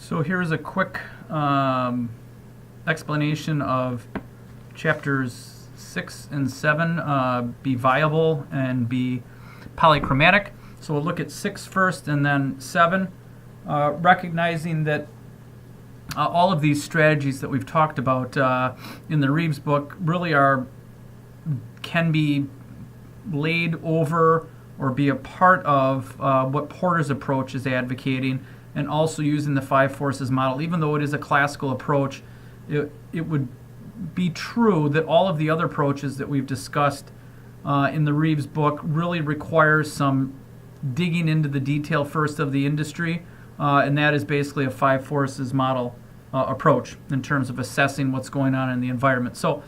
So here's a quick explanation of chapters 6 and 7, be viable and be polychromatic. So we'll look at 6 first and then 7, recognizing that all of these strategies that we've talked about in the Reeves book really can be laid over or be a part of what Porter's approach is advocating, and also using the 5 forces model. Even though it is a classical approach, it would be true that all of the other approaches that we've discussed in the Reeves book really requires some digging into the detail first of the industry, and that is basically a 5 forces model approach in terms of assessing what's going on in the environment. So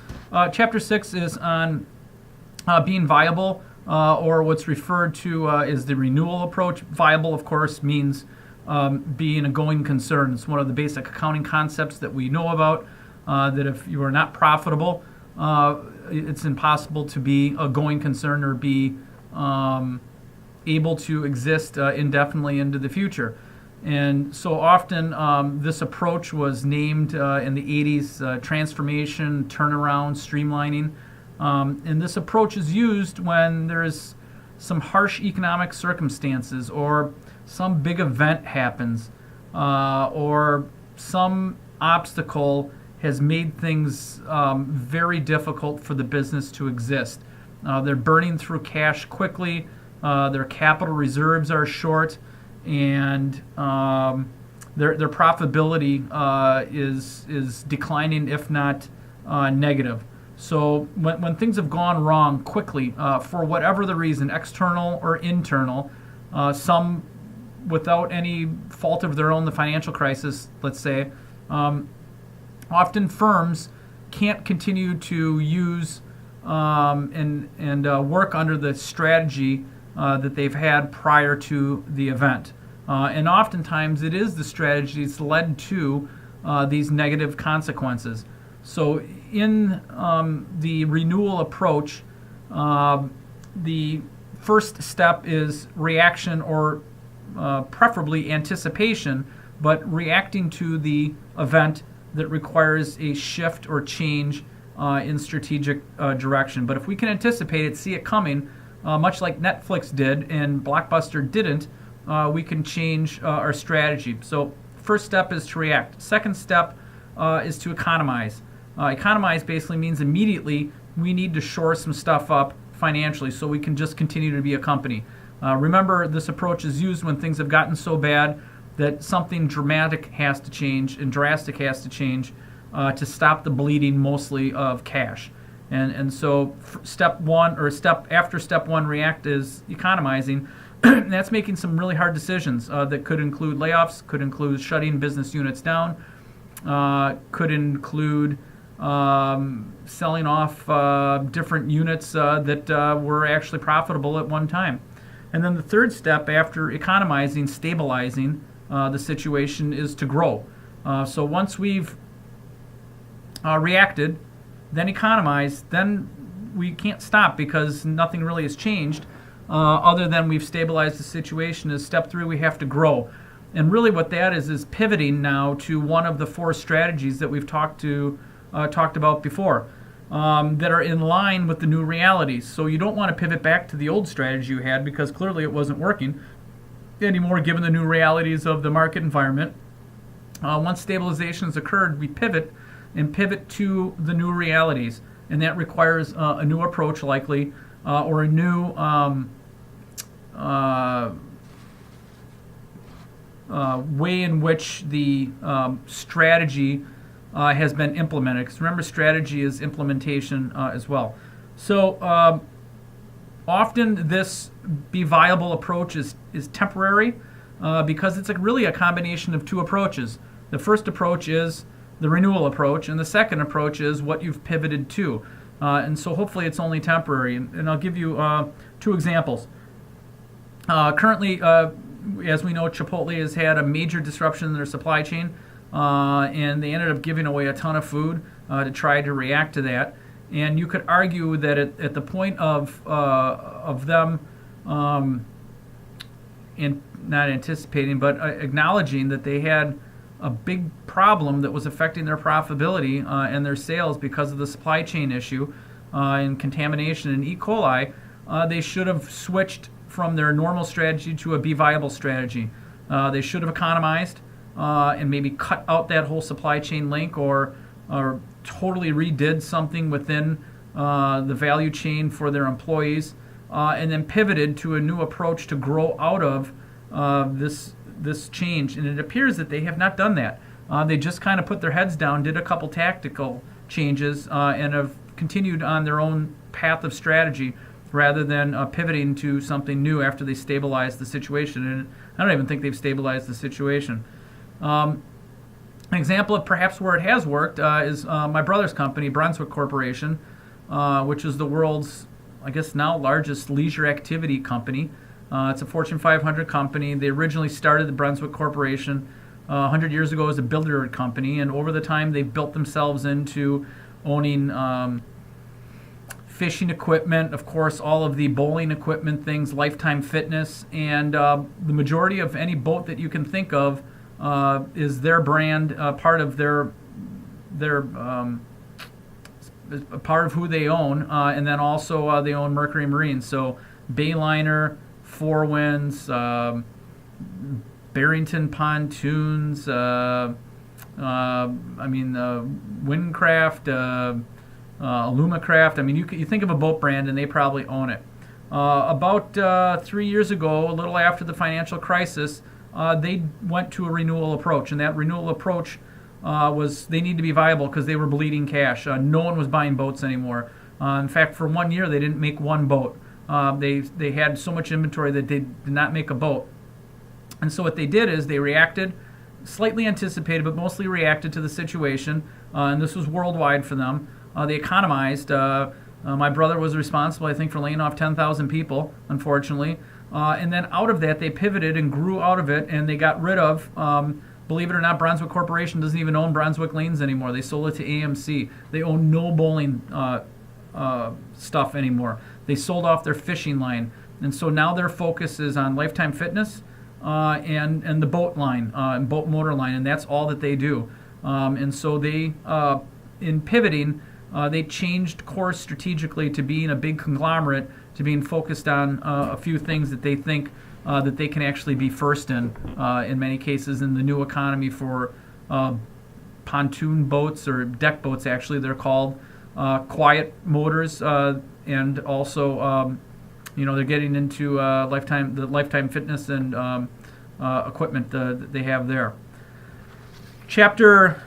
chapter 6 is on being viable, or what's referred to as the renewal approach. Viable, of course, means being a going concern. It's one of the basic accounting concepts that we know about, that if you are not profitable, it's impossible to be a going concern or be able to exist indefinitely into the future. And so often this approach was named in the 80s transformation, turnaround, streamlining. And this approach is used when there's some harsh economic circumstances, or some big event happens, or some obstacle has made things very difficult for the business to exist. They're burning through cash quickly, their capital reserves are short, and their profitability is declining, if not negative. So when things have gone wrong quickly, for whatever the reason, external or internal, some without any fault of their own, the financial crisis, let's say, often firms can't continue to use and work under the strategy that they've had prior to the event. And oftentimes it is the strategy that's led to these negative consequences. So in the renewal approach, the first step is reaction, or preferably anticipation, but reacting to the event that requires a shift or change in strategic direction. But if we can anticipate it, see it coming, much like Netflix did and Blockbuster didn't, we can change our strategy. So first step is to react. Second step is to economize. Economize basically means immediately we need to shore some stuff up financially so we can just continue to be a company. Remember, this approach is used when things have gotten so bad that something dramatic has to change and drastic has to change to stop the bleeding, mostly of cash. And so step after step one, react, is economizing. That's making some really hard decisions that could include layoffs, could include shutting business units down, could include selling off different units that were actually profitable at one time. And then the third step after economizing, stabilizing the situation, is to grow. So once we've reacted, then economized, then we can't stop because nothing really has changed other than we've stabilized the situation. Is step 3, we have to grow. And really what that is pivoting now to one of the 4 strategies that we've talked about before, that are in line with the new realities. So you don't want to pivot back to the old strategy you had, because clearly it wasn't working anymore given the new realities of the market environment. Once stabilization has occurred, we pivot to the new realities, and that requires a new approach likely, or a new way in which the strategy has been implemented. Because remember, strategy is implementation as well. So often this be viable approach is temporary because it's really a combination of 2 approaches. The first approach is the renewal approach, and the second approach is what you've pivoted to. And so hopefully it's only temporary. And I'll give you 2 examples. Currently, as we know, Chipotle has had a major disruption in their supply chain, and they ended up giving away a ton of food to try to react to that. And you could argue that at the point of them and not anticipating, but acknowledging that they had a big problem that was affecting their profitability and their sales because of the supply chain issue and contamination and E. coli, they should have switched from their normal strategy to a be viable strategy. They should have economized and maybe cut out that whole supply chain link, or totally redid something within the value chain for their employees, and then pivoted to a new approach to grow out of this change. And it appears that they have not done that. They just kind of put their heads down, did a couple tactical changes, and have continued on their own path of strategy rather than pivoting to something new after they stabilized the situation. And I don't even think they've stabilized the situation. An example of perhaps where it has worked is my brother's company, Brunswick Corporation, which is the world's, I guess now, largest leisure activity company. It's a Fortune 500 company. They originally started the Brunswick Corporation 100 years ago as a billiard company, and over the time they've built themselves into owning fishing equipment, of course, all of the bowling equipment things, Lifetime Fitness, and the majority of any boat that you can think of is their brand, part of their part of who they own, and then also they own Mercury Marine. So Bayliner, Four Winds, Barrington Pontoons, Windcraft, Alumacraft. I mean, you think of a boat brand and they probably own it. About 3 years ago, a little after the financial crisis, they went to a renewal approach, and that renewal approach was they need to be viable because they were bleeding cash. No one was buying boats anymore. In fact, for 1 year, they didn't make one boat. They had so much inventory that they did not make a boat. And so what they did is they reacted, slightly anticipated, but mostly reacted to the situation, and this was worldwide for them. They economized. My brother was responsible, I think, for laying off 10,000 people, unfortunately. And then out of that, they pivoted and grew out of it, and they got rid of, believe it or not, Brunswick Corporation doesn't even own Brunswick Lanes anymore. They sold it to AMC. They own no bowling stuff anymore. They sold off their fishing line. And so now their focus is on Lifetime Fitness and the boat line, and boat motor line, and that's all that they do. And so they, in pivoting, they changed course strategically to being a big conglomerate, to being focused on a few things that they think that they can actually be first in many cases in the new economy for pontoon boats, or deck boats actually they're called, quiet motors, and also they're getting into the Lifetime Fitness and equipment that they have there. Chapter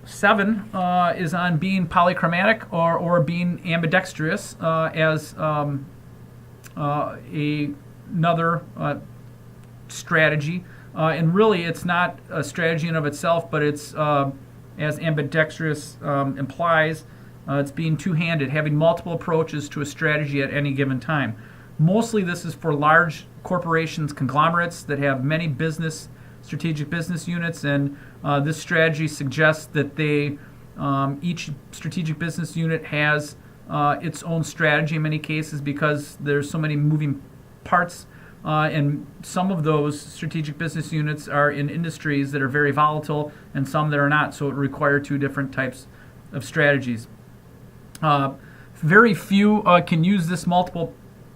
7 is on being polychromatic or being ambidextrous as another strategy. And really, it's not a strategy in of itself, but it's, as ambidextrous implies, it's being two-handed, having multiple approaches to a strategy at any given time. Mostly this is for large corporations, conglomerates that have many strategic business units, and this strategy suggests that each strategic business unit has its own strategy in many cases because there's so many moving parts, and some of those strategic business units are in industries that are very volatile and some that are not, so it require two different types of strategies. Very few can use this multiple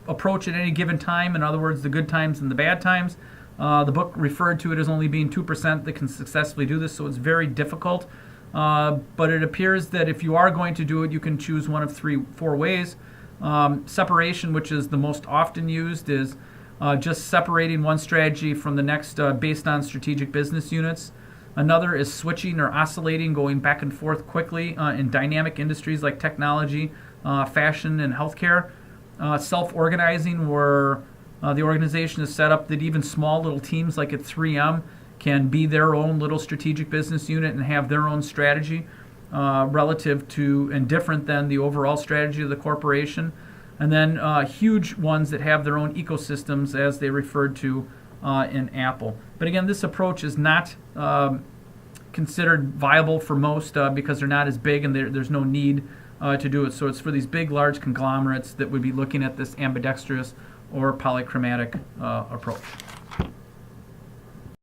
approach at any given time, in other words, the good times and the bad times. The book referred to it as only being 2% that can successfully do this, so it's very difficult. But it appears that if you are going to do it, you can choose one of 4 ways. Separation, which is the most often used, is just separating one strategy from the next based on strategic business units. Another is switching or oscillating, going back and forth quickly in dynamic industries like technology, fashion, and healthcare. Self-organizing, where the organization is set up that even small little teams like at 3M can be their own little strategic business unit and have their own strategy relative to and different than the overall strategy of the corporation. And then huge ones that have their own ecosystems, as they referred to in Apple. But again, this approach is not considered viable for most because they're not as big and there's no need to do it. So it's for these big, large conglomerates that would be looking at this ambidextrous or polychromatic approach.